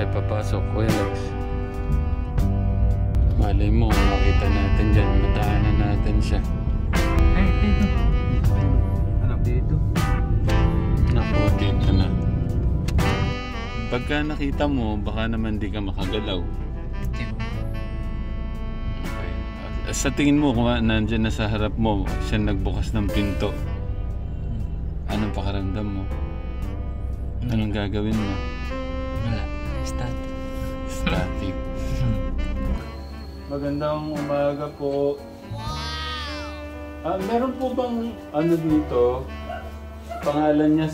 tayo papasok, Kuya Lex. Malay mo, makita natin dyan, matahanan natin siya. Ay, dito. Anak dito. Naku, dito na. Pagka nakita mo, baka naman di ka makagalaw. Okay. Sa tingin mo, kung nandyan na sa harap mo, siya nagbukas ng pinto, anong pakaramdam mo? Anong gagawin mo? Wala. Static. Static. Magandang umaga po. Meron po bang ano dito? Pangalan niya?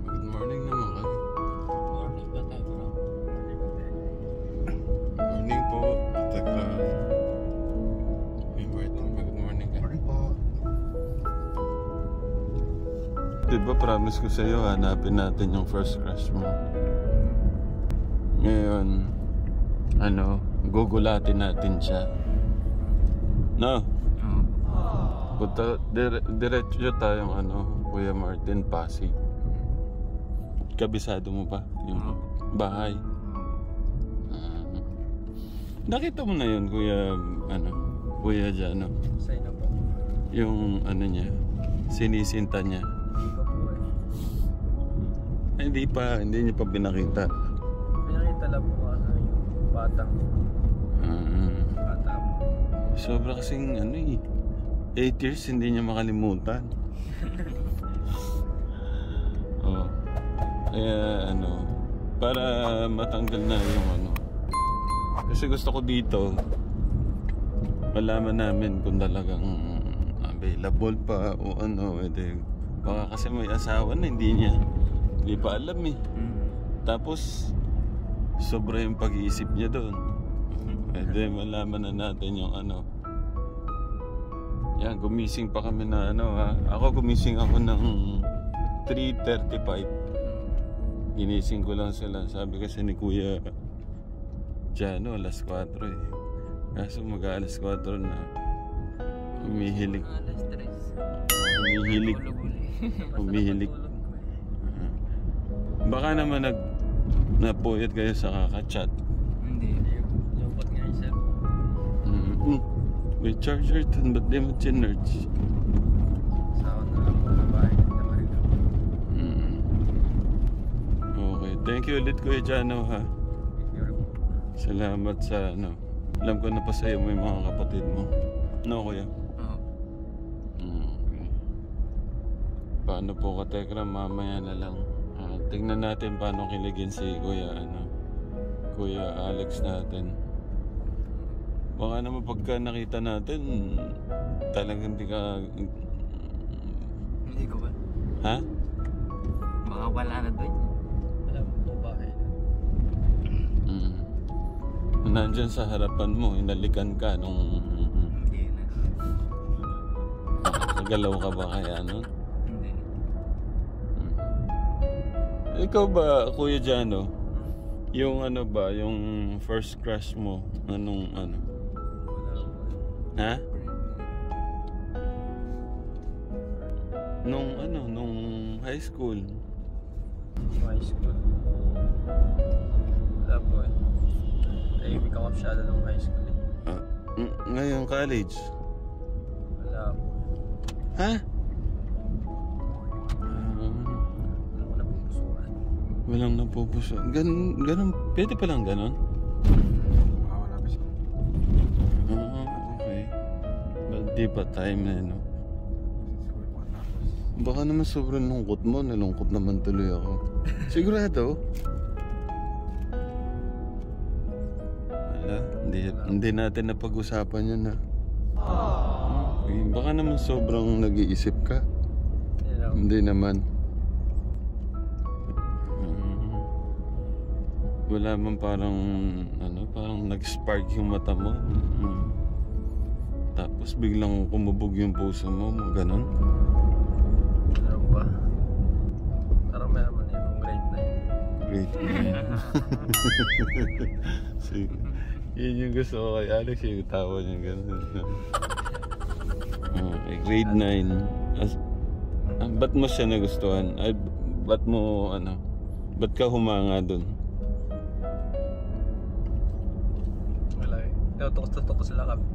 Good morning naman kayo. Morning ba tayo, bro? Morning po. Teka. Hey Martin, good morning ka. Morning po. Diba promise ko sa'yo, hanapin natin yung first crush mo. Ngayon, gugulatin natin siya. No? Punta, diretso tayong Kuya Martin, Pasig. Kabisado mo ba yung bahay? Nakita mo na yun, Kuya Jano? Sa'yo na po. Yung niya, sinisinta niya. Hindi ko po eh. Hindi niya pa pinakita. Pinakita lang po yung batang. Bata po. Sobra kasing 8 years hindi niya makalimutan. Oh. Kaya para matanggal na yung kasi gusto ko dito malaman namin kung talagang available pa o baka kasi may asawa na hindi pa alam eh. Tapos sobra yung pag-iisip niya doon. Pwede malaman na natin yung Yan, gumising pa kami na Ako gumising ako ng 3:35. Ginising ko lang sila. Sabi kasi ni Kuya Jano, alas 4 eh. Kaso mag-alas 4 na. Humihilig. Alas 3. Humihilig. Humihilig. Baka naman napuyat kayo sa kakachat. Hindi. Lupot nga yung sir. May charger dun, ba't di mo chinerge? Sawa na lang po sa bahay. Okay, thank you ulit Kuya Jano ha. Salamat sa alam ko na pa sa'yo mo yung mga kapatid mo. No Kuya? Okay. Paano po ka Tekram? Mamaya na lang. Tingnan natin paano kiligin si Kuya Alex natin. Baka naman pagka nakita natin talagang hindi ka... Hindi ko ba? Ha? Baka wala na doon. Wala po bahay. Nandyan sa harapan mo, inalikan ka nung... Hindi na. Nakagalaw ka ba kaya Hindi. Ikaw ba, Kuya Jano? Yung yung first crush mo, anong Ha? Nung high school? High school. Wala po eh. Tahimik ako masyado nung high school eh. Ngayon college? Wala po. Ha? Wala ko napupusuan. Walang napupuso. Ganun, pwede palang ganun? Wala pa siya. Okay. But di pa time na Baka naman sobrang lungkot mo. Nalungkot naman tuloy ako. Sigurado? Wala. Hindi natin napag-usapan yun ha. Okay. Baka naman sobrang nag-iisip ka. Hindi naman. Wala man parang parang nag-spark yung mata mo. Tapos biglang kumubog yung puso mo, ganon. Ano ba? Parang may naman yung grade 9. Grade 9. Sige. Yun yung gusto ko kay Alex, yung tawa niya gano'n. Okay, grade 9. Ba't mo siya nagustuhan? Ay, ba't mo, ba't ka humanga dun? Wala eh. Tinutukos lang kami.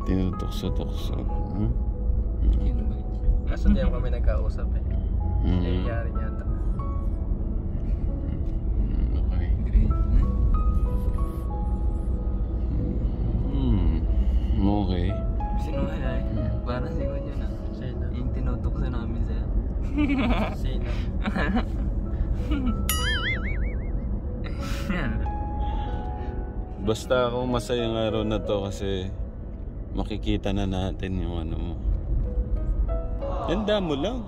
Tinutukso-tukso. Kaso di kami nagkausap eh. Nangyayari niya ito. Okay. Okay. Sino kaya eh? Parang sigon yun ah. Sino? Yung tinutukso namin sa'yo. Sino? Basta ako masayang araw na to kasi makikita na natin yung ano mo. Handa mo lang.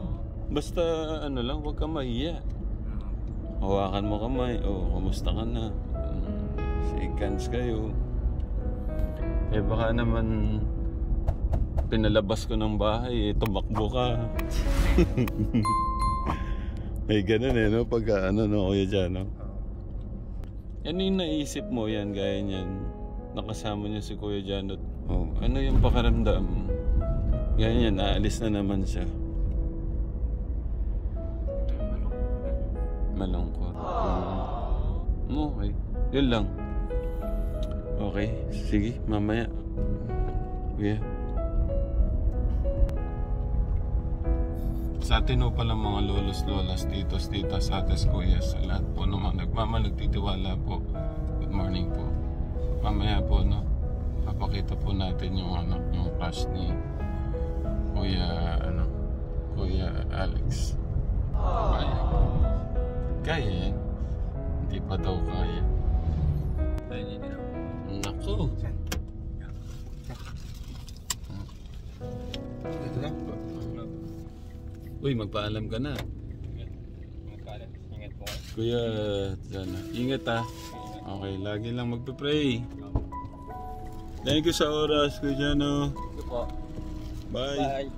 Basta lang, huwag ka mahiya. Hawakan mo kamay. Kamusta ka na? Shake hands kayo. Eh baka naman pinalabas ko ng bahay, tumakbo ka. May ganun no? Pagka Kuya Jano. Ano yung naisip mo yan, gaya niyan? Nakasama niyo si Kuya Janot. Ano yung pakaramdam? Gaya niyan, aalis na naman siya. Malungkot. Okay, yun lang. Okay, sige, mamaya. Yeah. Sa atin po pala mga lolos, lolas, titos, titas, ates, kuyas, sa lahat po naman nagtitiwala po. Good morning po. Mamaya po, papakita po natin yung yung crush ni Kuya Alex. Kaya yan? Hindi pa daw kaya. Naku! Dito lang. Uy, magpaalam ka na. Magpaalam. Ingat po kayo. Kuya Jana, ingat ha. Okay, lagi lang magpe-pray. Thank you sa oras, Kuya Jano. Ito po. Bye. Bye.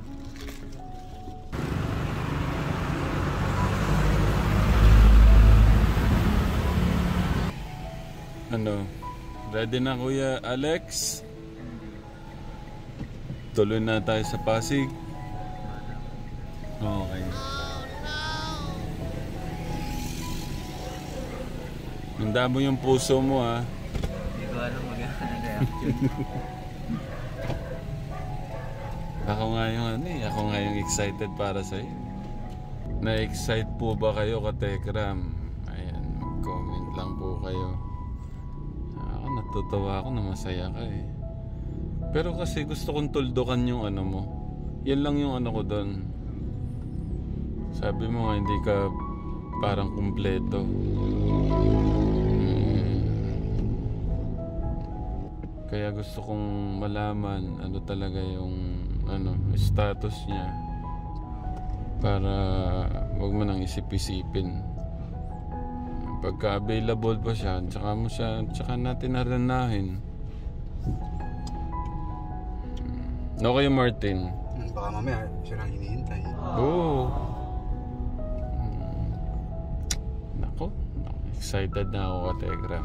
Ready na Kuya Alex? Tuloy na tayo sa Pasig. Okay. Handa mo yung puso mo ha. Hindi ko alam mag-reaction. Ako nga yung excited para sa'yo. Na-excite po ba kayo ka Tekram? Ayan, mag-comment lang po kayo. Ako natutuwa ako na masaya ka eh. Pero kasi gusto kong tuldukan yung mo. Yan lang yung ko doon. Sabi mo nga hindi ka parang kumpleto. Kaya gusto kong malaman ano talaga yung status niya. Para wag mo nang isip-isipin. Pagka available pa siya, tsaka natin naranahin. No kayo Martin? Baka mamaya siya lang hinihintay. Oo. Nako, excited na ako ka Telegram.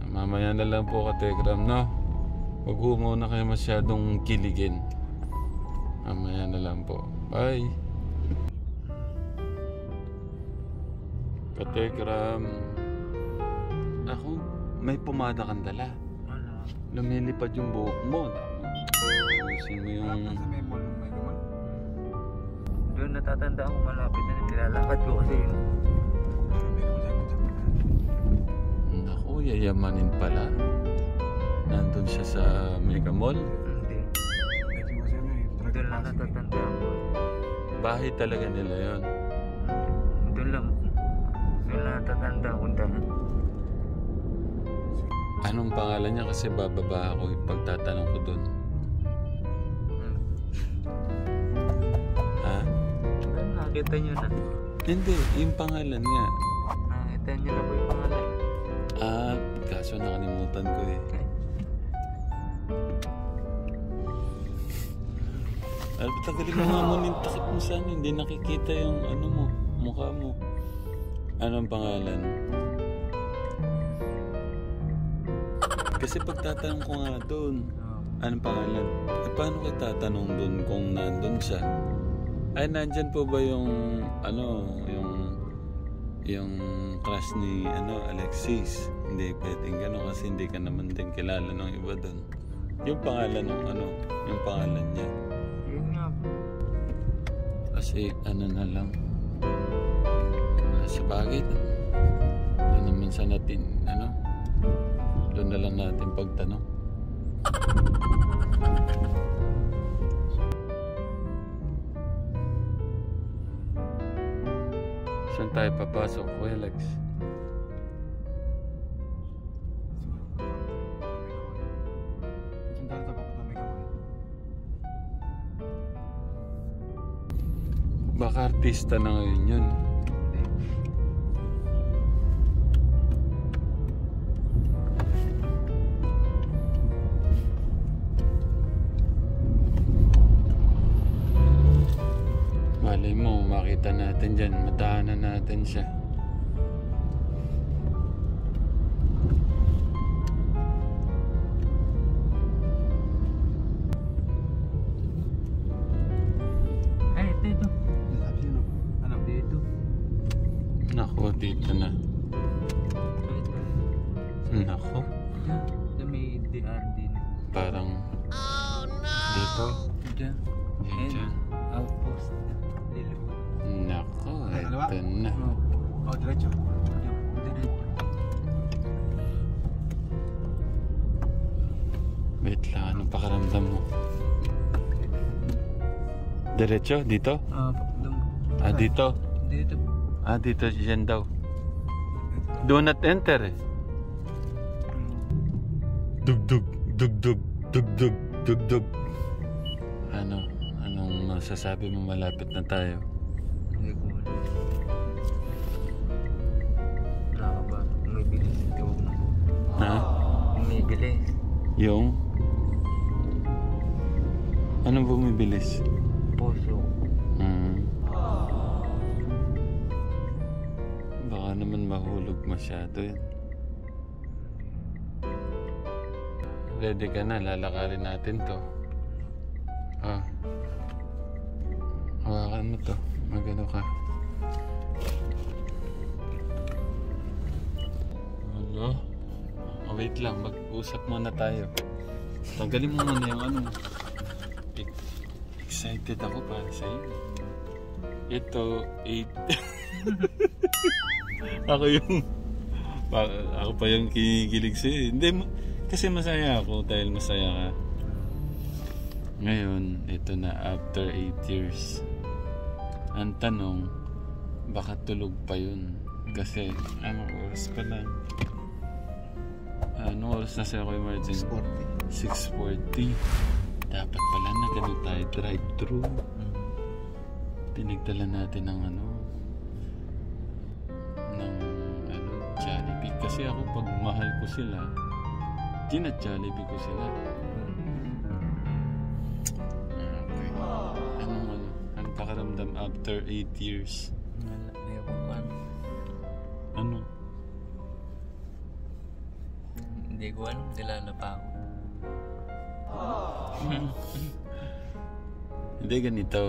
Mamaya na lang po ka Telegram, no? Huwag muna kayo masyadong kiligin. Mamaya na lang po. Bye. Ka Telegram. Ako, may pumada kang dala. Ano? Lumilipad yung buhok mo. Ayusin mo yung... Sa may mall, may mall. Doon natatandaan ko malapit na nilalakad ko kasi yun. Naku, yayamanin pala. Nandun siya sa Mega Mall. Hindi. Doon lang natatandaan ko. Bahay talaga nila yon. Doon lang natatandaan ko dahil. Anong pangalan niya kasi bababa ako pagtatanong ko dun. Ha? Nakita nyo na. Hindi, yung pangalan niya. Nakita nyo na po yung pangalan. Kaso nakalimutan ko eh. Tagalin mo nga mo yung takip mo saan, hindi nakikita yung mo, mukha mo. Anong pangalan? Kasi pagtatanong ko nga doon, anong pangalan? Eh, paano kita tatanong doon kung nandun siya? Ay, nandyan po ba yung, yung crush ni, Alexis? Hindi pwedeng gano'n kasi hindi ka naman din kilala ng iba doon. Yung pangalan ng, yung pangalan niya. Yun nga po. Kasi, na lang. Sa bagay, doon naman sa natin, doon na lang natin pagtanong. Saan tayo papasok, Kuya Alex? Saan tayo papunta may kamay? Baka artista na ngayon yun. Malay mo, makita natin dyan, matahanan natin siya. Ay, ito. Sabi siya no? Ano? Dito. Nako, dito na. Nako, Ito may DRD na. parang dito. Diyan. Diyan. Outpost na. Lilipad. Nako, Ay, ito dalawa? na. Oh, diretso. Diretso. Wait lang, anong pakaramdam mo? Diretso, dito? Doon. Dito. Dito. Dito, dyan daw. Do not enter eh. Dugdug, dugdug, dugdug, dugdug. Anong masasabi mo, malapit na tayo? Hindi ko alam. Nakakaba. Kung may bilis, tiwag na. Ha? Kung may bilis. Yung? Anong bumibilis? Puso. Baka naman mahulog masyado yun. Ready ka na, lalakarin natin to. Hawakan mo to. Magano ka. Hello? Wait lang, mag-usap muna tayo. Tanggalin mo muna yung excited ako para sa'yo. Ito, 8. Ako pa yung kinikilig sa'yo. Hindi, kasi masaya ako dahil masaya ka. Ngayon, ito na after 8 years. Ang tanong, baka tulog pa yun. Kasi, anong oras pa lang? Anong oras na sa'yo, Kuya Martin? 6:40. Dapat pala na ganun tayo drive-thru. Pinagdala natin ng Jollibee. Kasi ako pag mahal ko sila, Jollibee ko sila. Okay. Anong pakaramdam after 8 years? Ayaw ko pa. Ano? Hindi ko alam. Dilala pa ako. Hindi, ganito.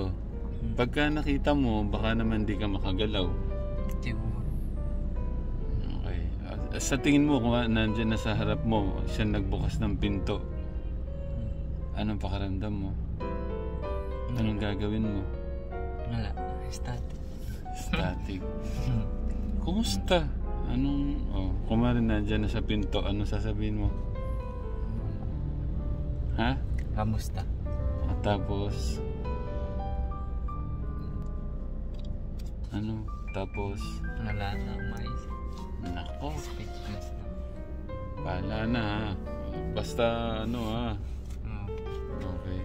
Pagka nakita mo, baka naman di ka makagalaw. Hindi ko alam. Okay. Sa tingin mo, kung nandyan na sa harap mo, siya nagbukas ng pinto, anong pakaramdam mo? Anong gagawin mo? Wala. Static. Static. Kumusta? Kumari nandyan na sa pinto, anong sasabihin mo? Ha? Kamusta? At tapos, tapos, Wala na akong maisip. nako, Speechless na. bahala na ha. Basta ha. Okay.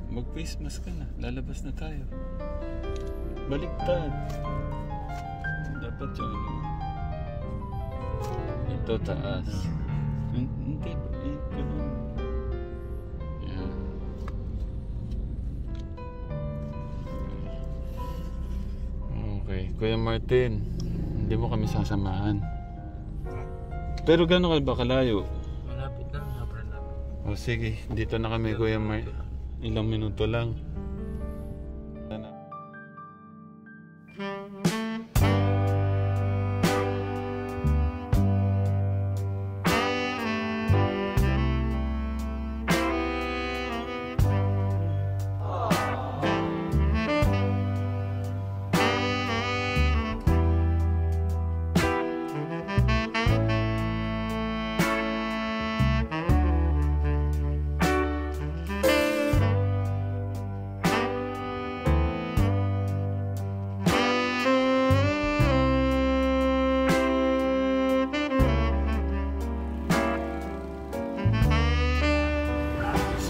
Mag-face mask ka na. Lalabas na tayo. Baliktad. Dapat yung ito taas. Hindi. Ganun. Yan. Okay. Kuya Martin, hindi mo kami sasamahan. Pero gano'n ba kalayo? Malapit lang, napran lapit. O sige, dito na kami Kuya Martin. Ilang minuto lang.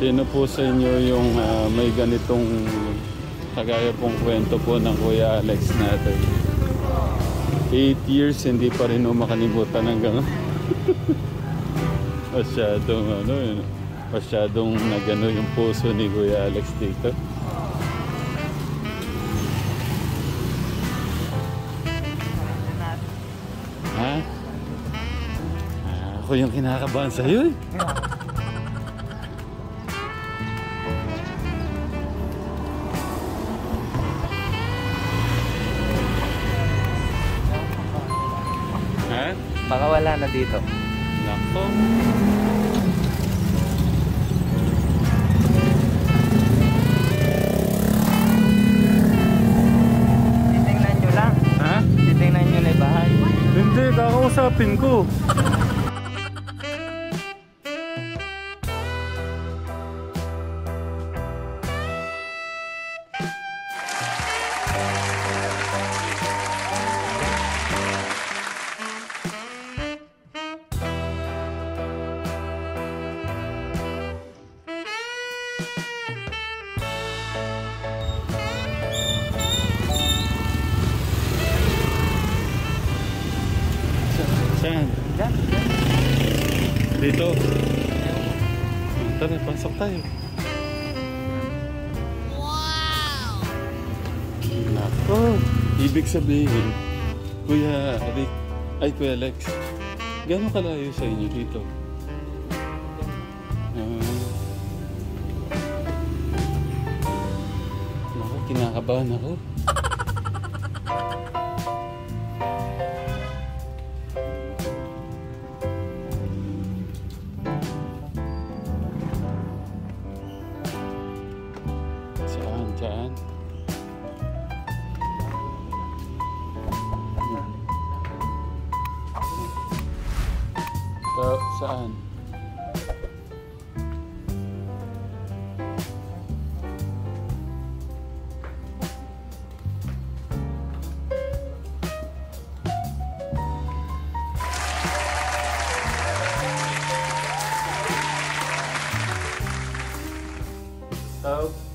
Sino po sa inyo yung may ganitong kagaya pong kwento po ng Kuya Alex natin? 8 years hindi pa rin makalimutan hanggang masyadong nagano yung puso ni Kuya Alex dito. Ha? Ako yung kinakabahan sa'yo eh. Baka wala na dito. Nako. Titingnan nyo lang. Ha? Titingnan nyo na yung bahay. Hindi, kakausapin ko. Saan? Dito. Tara, pasok tayo. Wow! Nako, ibig sabihin, Kuya Rick, ay Kuya Alex, gano'ng kalayo sa inyo dito? Nako, kinakabahan ako. Saan? Saan?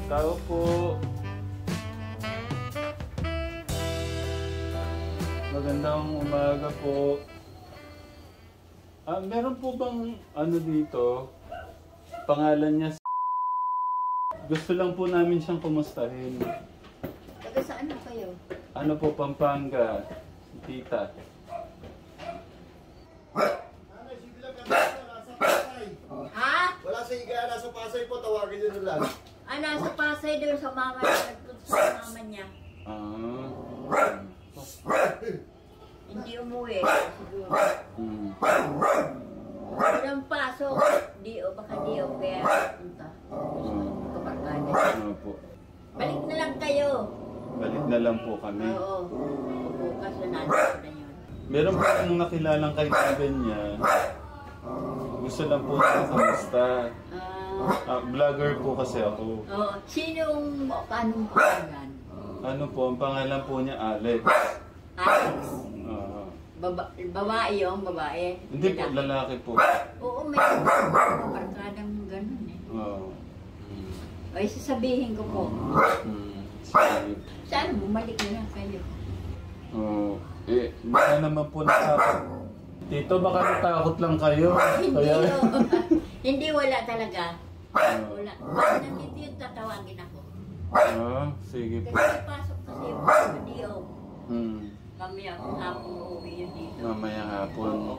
Tao po. Magandang umaga po. Meron po bang ano dito? Pangalan niya Gusto lang po namin siyang kumustahin. Taga saan po kayo? Ano po, Pampanga, tita. Ha? Wala sa higa, nasa Pasay po, tawagin nyo na lang. Nasa Pasay doon sa mama niya. Nagpunta sa mama niya. Hindi umuwi. Siguro. Walang pasok. Baka di o. Kaya punta. Kabarkada. Balik na lang kayo. Balik na lang po kami. Oo. Bukas na natin na yun. Meron po akong nakilalang kaibigan niya. Gusto lang po niya kamusta. Vlogger po kasi ako. Oo. Sinong anong pangalan? Ano po, ang pangalan po niya Alex. Alex? Babae yung babae? Hindi po, lalaki po. Oo, may barkadang ganun eh. Oo. Ay, sasabihin ko po. Saan bumalik na lang kayo? Oo. Baka naman po natakot. Tito, baka natakot lang kayo. Hindi hindi, wala talaga. Wala. Basta nandito yung tatawagin ako. Sige po. Kasi pasok kasi yung video. mamaya kung hapon uuwi yun dito. Mamaya hapon.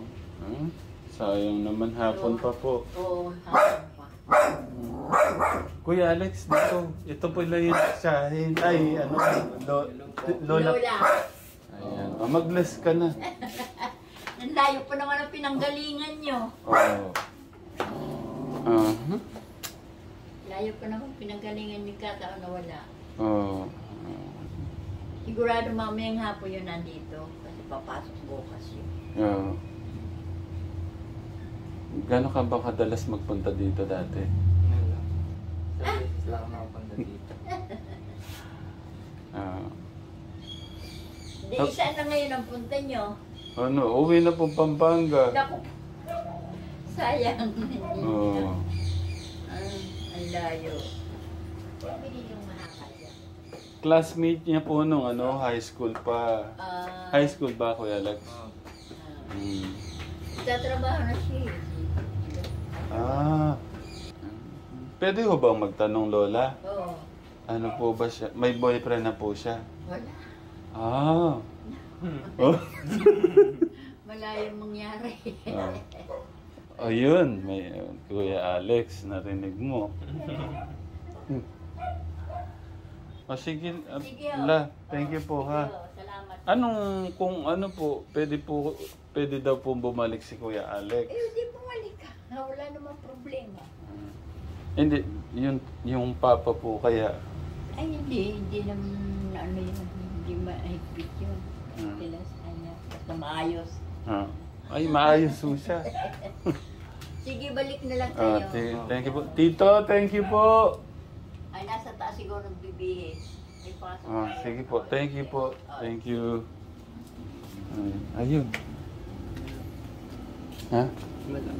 Sayang naman, hapon pa po. Oo, hapon pa. Kuya Alex, dito. Ito po lang yung sahin. Ay, ano, lola. Lola. Ayan. Mag-bless ka na. Ang layo pa naman ang pinanggalingan nyo. Oo. Layo pa naman pinanggalingan ni Kata na wala. Oo. Sigurado mamayang hapon yun nandito. Kasi papasok bukas yun. Oo. Gano'n ka ba kadalas magpunta dito dati? Wala. Sa beses lang ako nakapunta dito. Di isa na ngayon ang punta nyo. Ano, uwi na po Pampanga. Naku. Sayang. Oo. Ang layo. Pwede yung mahakal yan. Classmate niya po nung ano, high school pa. High school ba, Kuya Alex? Tatrabaho na siya. Pwede ho bang magtanong, Lola? Oo. Ano po ba siya? May boyfriend na po siya? Wala. Oh. Malayong mangyari. Ayun, may Kuya Alex, narinig mo. Sige, Sige, La, thank you po ha. Salamat. Anong, kung ano po, pwede daw po bumalik si Kuya Alex. Hindi bumalik ka. Wala namang problema. Hindi, yung papa po kaya. Ay, hindi naman, ano yun, hindi mahigpit yun. Sila sa kanya, basta maayos. Ay, maayos po siya. Sige, balik na lang tayo. Thank you po. Tito, thank you po. Ay, nasa taas siguro nagbibihis. May pasok tayo. Sige po, thank you po. Thank you. Ayun. Ha? Wala.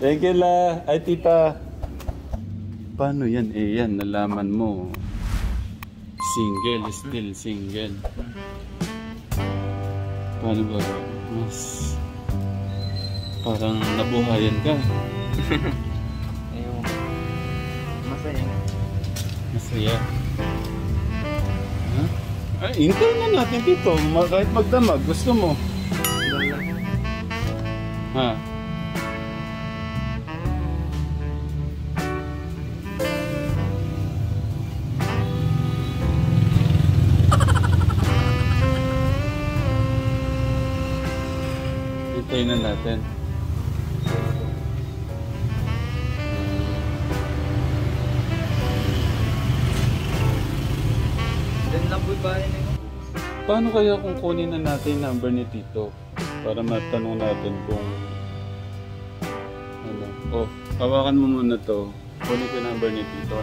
Thank you, La. Ay, tita. Paano yan? Yan, nalaman mo. Single, still single. Paano ba? Mas... Parang nabuhayan ka. Ayun. Masaya. Masaya. Ha? Ay, hintay na natin dito. Kahit magdamag, gusto mo. Ha? Hintayin na natin. Diyan lang po yung bahay na yun. Paano kaya kung kunin na natin yung number ni Tito? Para matanong natin kung... Ano? Oh, hawakan mo muna to. Kunin ko yung number ni Tito.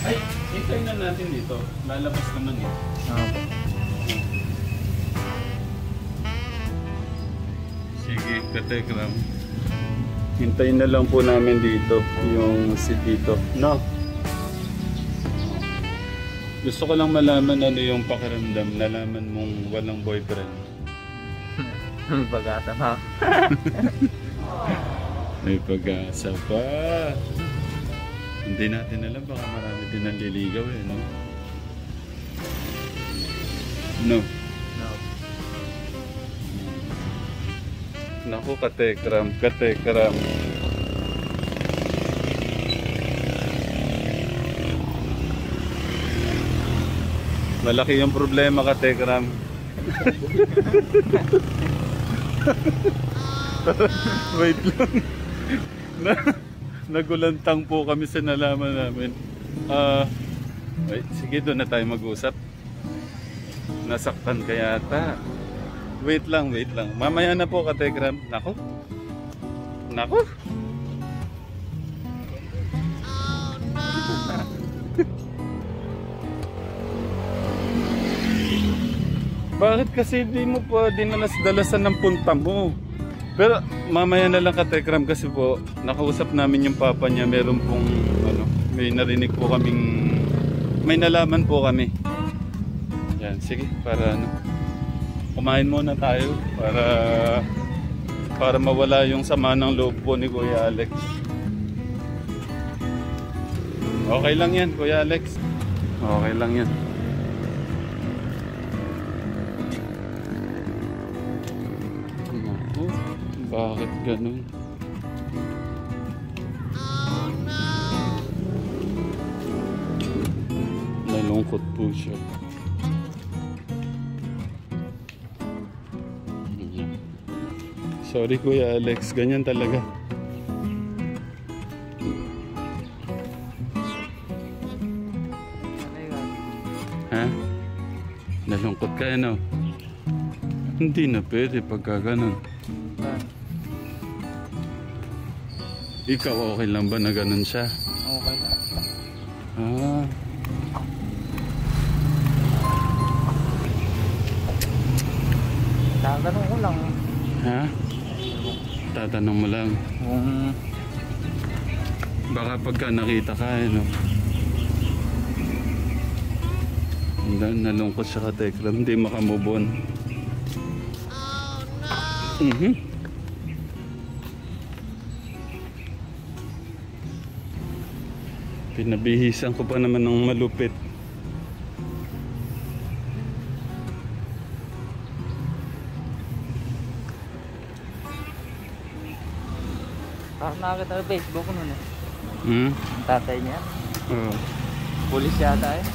Ay, hintayin na natin dito. Lalabas naman eh. Sige, katekram. Hintayin na lang po namin dito yung si Tito. No? Gusto ko lang malaman ano yung pakiramdam. Nalaman mong walang boyfriend. Pag-asa pa. May pag-asa pa. Hindi natin alam. Baka marami din ang liligaw eh, no? No. No. Naku, katekram, katekram. Malaki yung problema, katekram. Wait lang. Nagulantang po kami sa nalaman namin. Wait, sige, doon na tayo mag-usap. Nasaktan ka yata. Wait lang, wait lang. Mamaya na po, katekram. Nako. Nako. Bakit kasi di mo pa dinalas-dalasan ng punta mo? Pero mamaya na lang, katekram, kasi po nakausap namin yung papa niya. Meron pong ano, may narinig po kaming, may nalaman po kami. Yan, sige, para ano, kumain muna tayo para mawala yung sama ng loob po ni Kuya Alex. Okay lang yan, Kuya Alex. Okay lang yan. Bakit ganun? Nalungkot po siya. Sorry Kuya Alex, ganyan talaga. Ha? Nalungkot ka no? Hindi na pwede pagka ganun. Ikaw okay lang ba na ganun siya? Okay lang. Ah. Tatanong ko lang. Ha? Tatanong mo lang. Kung Baka pagka nakita ka no? Nalungkot siya ka Tekram, hindi makamove on. Pinabihisan ko pa naman ng malupit. parang nakakita sa Facebook nun eh. Hmm? Ang tatay niya. Oo. Pulis yata eh.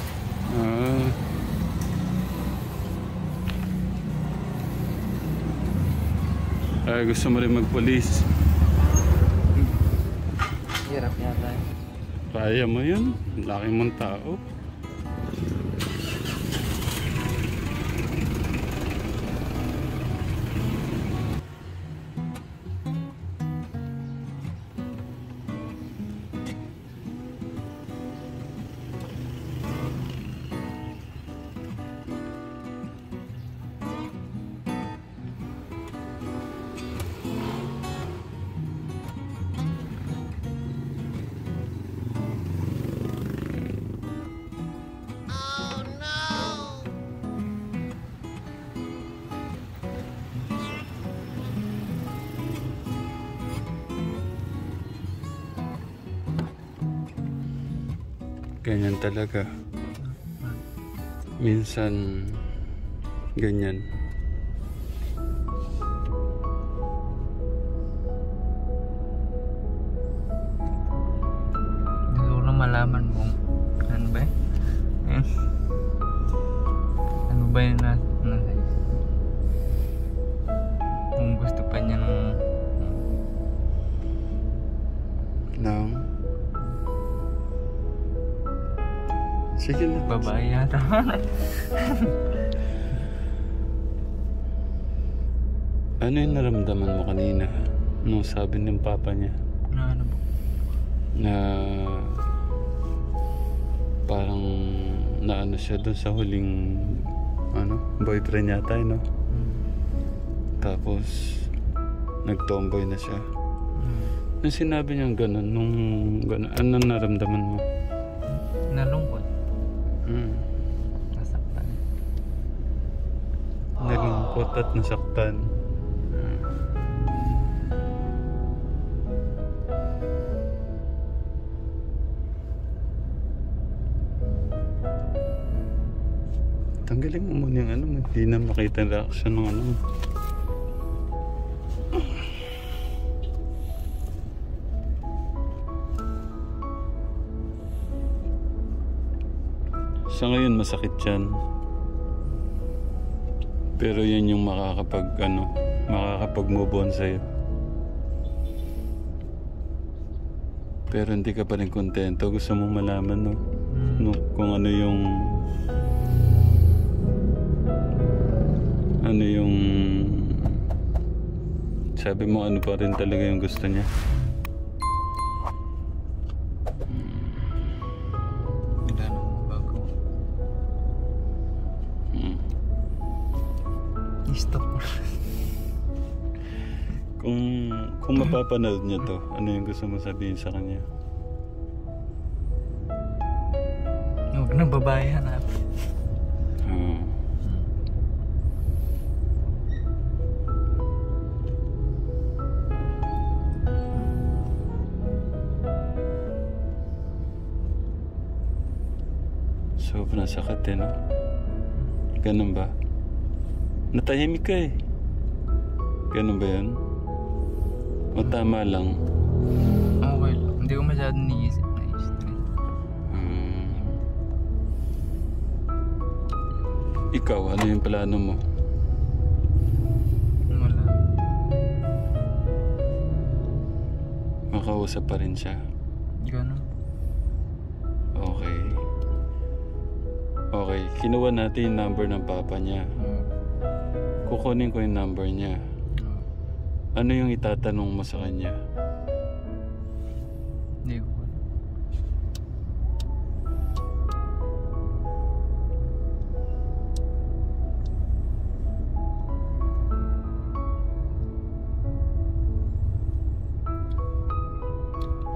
Ay, gusto mo rin magpolis. Hirap yata eh. Kaya mo yun. Laki mong tao. Ganyan talaga. Minsan ganyan. Siguro malaman mo ano ba eh? Ano ba yun na kung gusto pa niya ng sige na. babae yata. Ano yung naramdaman mo kanina nung sabi ng papa niya? Ano ba? Na parang naano siya doon sa huling boyfriend yata no? Tapos nagtomboy na siya. Nung sinabi niyang ganun, ano naramdaman mo? Nalungkot. Nasaktan. Nalungkot at nasaktan. Tanggalin mo muna yung hindi na makita ang reaction ng Sa ngayon masakit yan. Pero yun yung makakapag-move on sa'yo. Pero hindi ka pa rin kontento. Gusto mong malaman, no? Kung ano yung sabi mo ano pa rin talaga yung gusto niya. Stop. Kung mapapanood niya to, ano yung gusto mo sabihin sa kanya? Huwag na babae hanapin. Sobrang sakit eh, no? Ganun ba? Natahimik ka eh. Ganun ba yun? O tama lang? Okay lang. Hindi ko masyadong niisip na stress. Ikaw, ano yung plano mo? Wala. Makausap pa rin siya? Ganun. Okay. Okay, kinuha natin yung number ng papa niya. Kukunin ko yung number niya. Ano yung itatanong mo sa kanya? Hindi ko alam.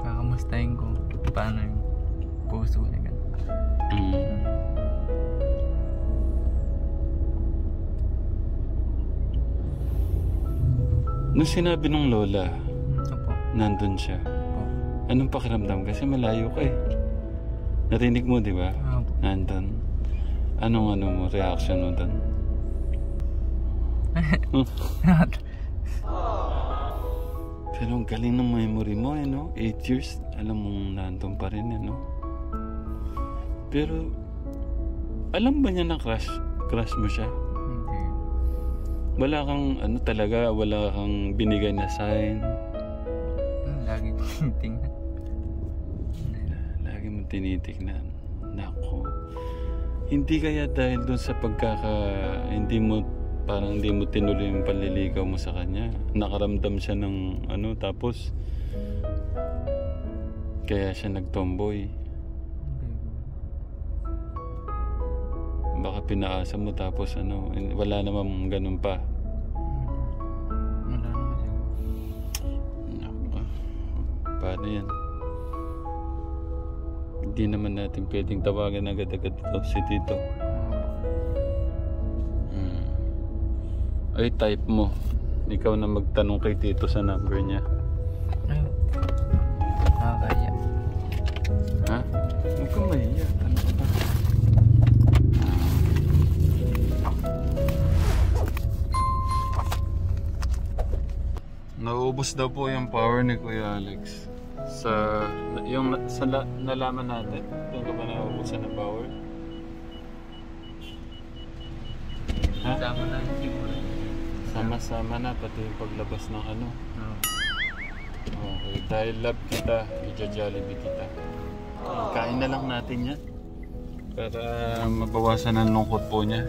Kakamustahin ko paano yung puso niya ganun. Nung sinabi nung lola, Opo. nandun siya. Opo. Anong pakiramdam? Kasi malayo ka eh. Narinig mo, di ba? Opo. Nandun. Anong mo, reaction mo dun? Pero ang galing ng memory mo, eh, no? 8 years, alam mong nandun pa rin, eh, no? Pero, alam ba niya na crush mo siya? Hindi. Wala kang, talaga, wala kang binigay na sign? Lagi ko tingnan. Lagi mong tinitignan. Nako. Hindi kaya dahil doon sa hindi mo tinuloy yung panliligaw mo sa kanya. Nakaramdam siya ng tapos kaya siya nagtomboy. Baka pinaasa mo tapos wala namang ganun pa. Wala naman siguro. Nako. Paano yan? Hindi naman natin pwedeng tawagan agad-agad si Tito. Ay, type mo. Ikaw na magtanong kay Tito sa number niya. Ayun. Kaya. Ha? Huwag kang mahiya. Ano ka ba? Nauubos daw po yung power ni Kuya Alex. Nalaman natin, doon ka ba nauubusan ng power? Ha? Tama na yung siguro. Sama-sama na, pati yung paglabas ng Okay, dahil love kita, i-jollibee kita. Kain na lang natin yan. Para mabawasan ang lungkot po niya.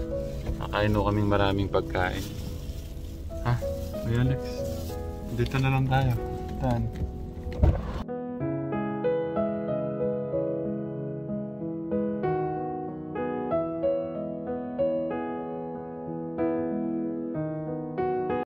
Kakain mo kaming maraming pagkain. Ha? Kuya Alex, dito na lang tayo. Tan.